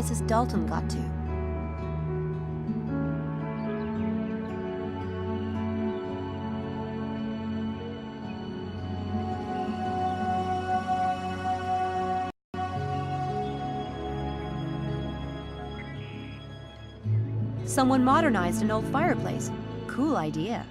Mrs. Dalton got to? Someone modernized an old fireplace. Cool idea.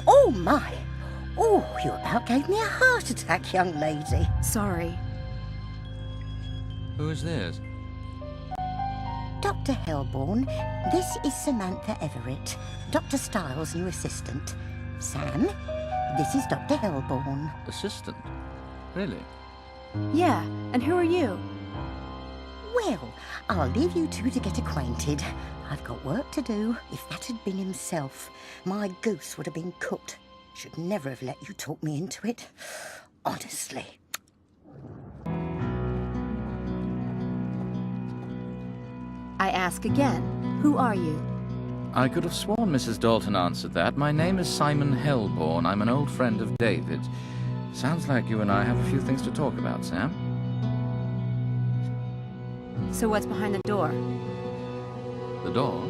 Oh, my! Oh, you about gave me a heart attack, young lady. Sorry. Who is this? Dr. Helborn, this is Samantha Everett, Dr. Stiles' new assistant. Sam, this is Dr. Helborn. Assistant? Really? Yeah, and who are you? Well, I'll leave you two to get acquainted. I've got work to do. If that had been himself, my goose would have been cooked. Should never have let you talk me into it. Honestly. I ask again, who are you? I could have sworn Mrs. Dalton answered that. My name is Simon Helborn. I'm an old friend of David's. Sounds like you and I have a few things to talk about, Sam. So what's behind the door? The door?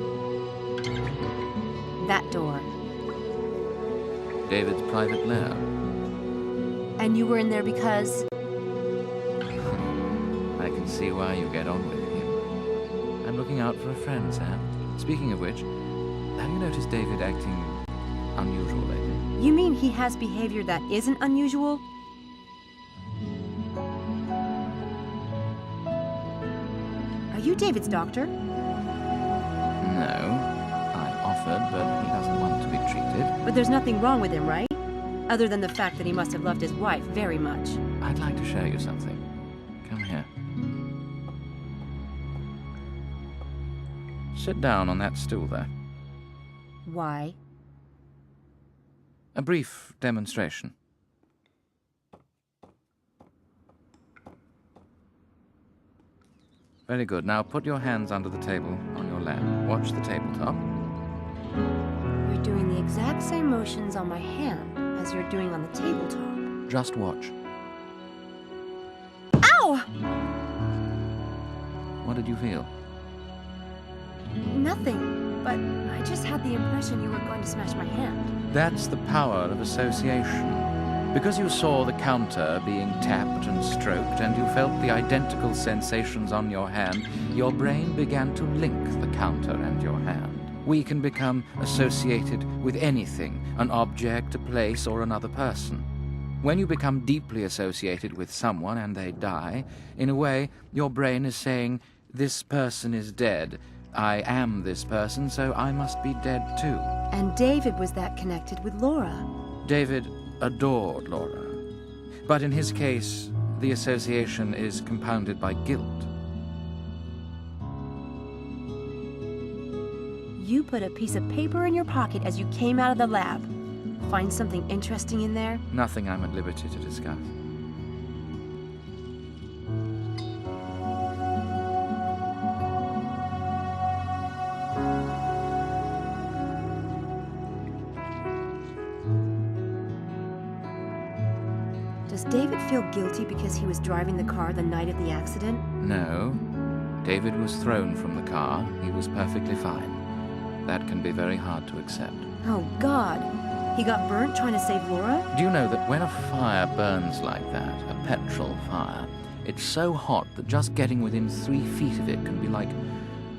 That door. David's private lair. And you were in there because... I can see why you get on with him. I'm looking out for a friend, Sam. Speaking of which, have you noticed David acting unusual lately? You mean he has behavior that isn't unusual? Are you David's doctor? No. I offered, but he doesn't want to be treated. But there's nothing wrong with him, right? Other than the fact that he must have loved his wife very much. I'd like to show you something. Come here. Sit down on that stool there. Why? A brief demonstration. Very good. Now put your hands under the table on your lap. Watch the tabletop. You're doing the exact same motions on my hand as you're doing on the tabletop. Just watch. Ow! What did you feel? Nothing, but I just had the impression you were going to smash my hand. That's the power of association. Because you saw the counter being tapped and stroked, and you felt the identical sensations on your hand, your brain began to link the counter and your hand. We can become associated with anything, an object, a place, or another person. When you become deeply associated with someone and they die, in a way, your brain is saying, this person is dead. I am this person, so I must be dead too. And David was that connected with Laura. David adored Laura. But in his case, the association is compounded by guilt. You put a piece of paper in your pocket as you came out of the lab. Find something interesting in there? Nothing I'm at liberty to discuss. Does David feel guilty because he was driving the car the night of the accident? No. David was thrown from the car. He was perfectly fine. That can be very hard to accept. Oh, God. He got burnt trying to save Laura? Do you know that when a fire burns like that, a petrol fire, it's so hot that just getting within 3 feet of it can be like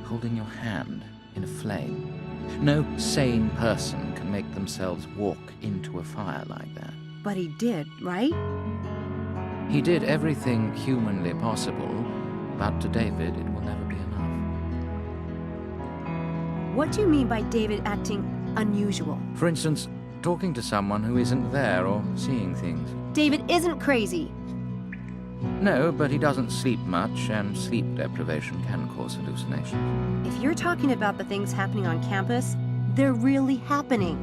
holding your hand in a flame. No sane person can make themselves walk into a fire like that. But he did, right? He did everything humanly possible, but to David it will never be enough. What do you mean by David acting unusual? For instance, talking to someone who isn't there or seeing things. David isn't crazy. No, but he doesn't sleep much, and sleep deprivation can cause hallucinations. If you're talking about the things happening on campus, They're really happening.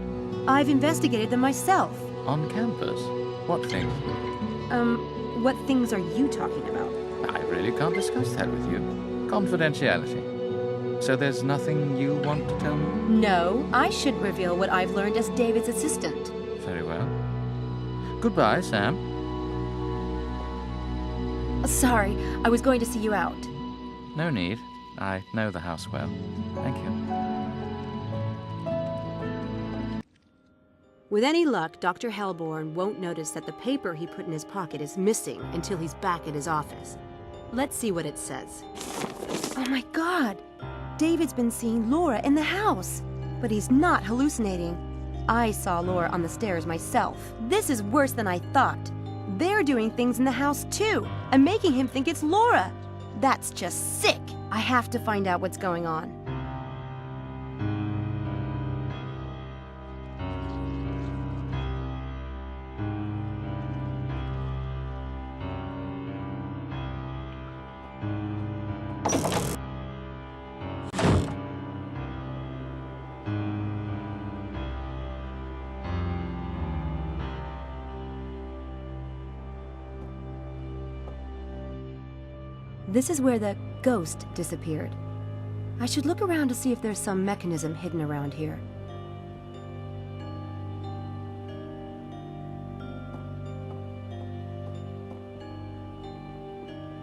I've investigated them myself. On campus? What things? What things are you talking about? I really can't discuss that with you. Confidentiality. So there's nothing you want to tell me? No, I should reveal what I've learned as David's assistant. Very well. Goodbye, Sam. Sorry, I was going to see you out. No need. I know the house well. Thank you. With any luck, Dr. Hellborn won't notice that the paper he put in his pocket is missing until he's back at his office. Let's see what it says. Oh my God! David's been seeing Laura in the house! But he's not hallucinating. I saw Laura on the stairs myself. This is worse than I thought. They're doing things in the house too, and making him think it's Laura. That's just sick! I have to find out what's going on. This is where the ghost disappeared. I should look around to see if there's some mechanism hidden around here.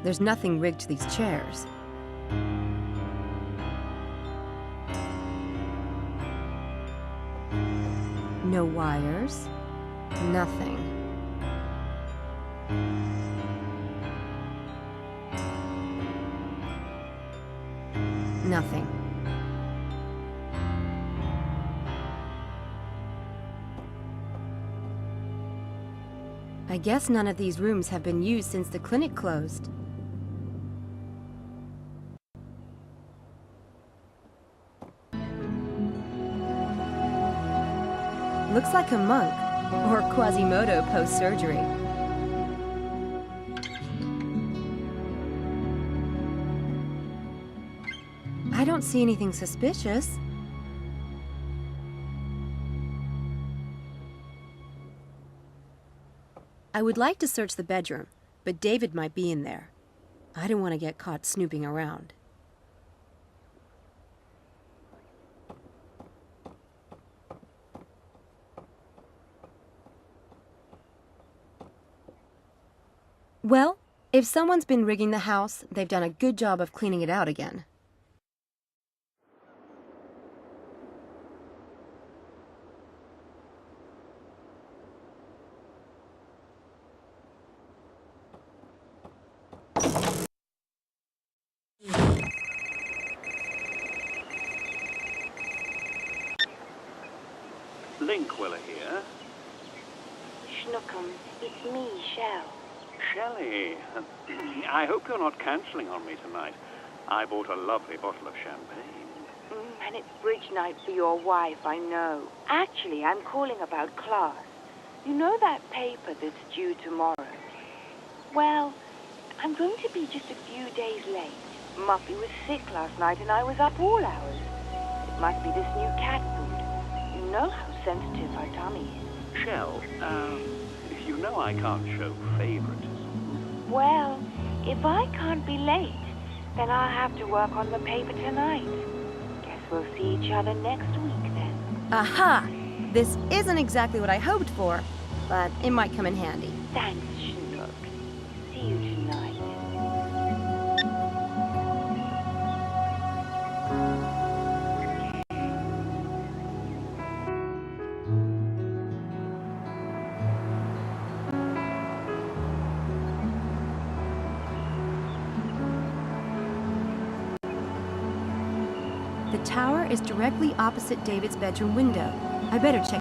There's nothing rigged to these chairs. No wires. Nothing. Nothing. I guess none of these rooms have been used since the clinic closed. Looks like a monk, or Quasimodo post-surgery. I don't see anything suspicious. I would like to search the bedroom, but David might be in there. I don't want to get caught snooping around. Well, if someone's been rigging the house, they've done a good job of cleaning it out again. Linkwiller here. Schnookum, it's me, Shell. Shelley, I hope you're not cancelling on me tonight. I bought a lovely bottle of champagne. And it's bridge night for your wife, I know. Actually, I'm calling about class. You know that paper that's due tomorrow? Well, I'm going to be just a few days late. Muffy was sick last night and I was up all hours. It must be this new cat food. You know how sensitive our tummy is. Shell, you know I can't show favoritism. Well, if I can't be late, then I'll have to work on the paper tonight. Guess we'll see each other next week then. Aha! This isn't exactly what I hoped for, but it might come in handy. Thanks, Chinook. See you tonight. The tower is directly opposite David's bedroom window. I better check